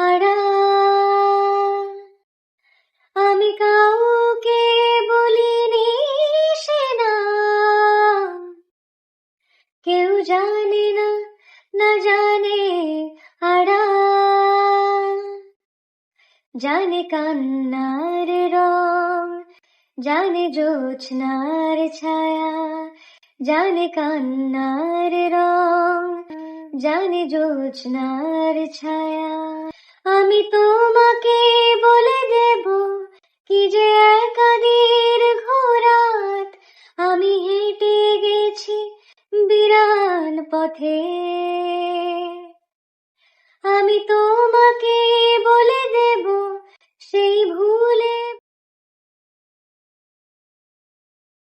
আড়াল। আমি কাউকে বলিনি সে নাম, কেউ জানে না, না জানে আড়াল। জানে কান্নার রং, জানে জোছনার ছায়া, জানে কান্নার রং, জানে জোছনার ছায়া। আমি তোমাকে বলে দেব কি যে একা দীর্ঘ রাত, আমি হেঁটে গেছি বিরান পথে। আমি তোমাকে বলে দেব সেই ভুলে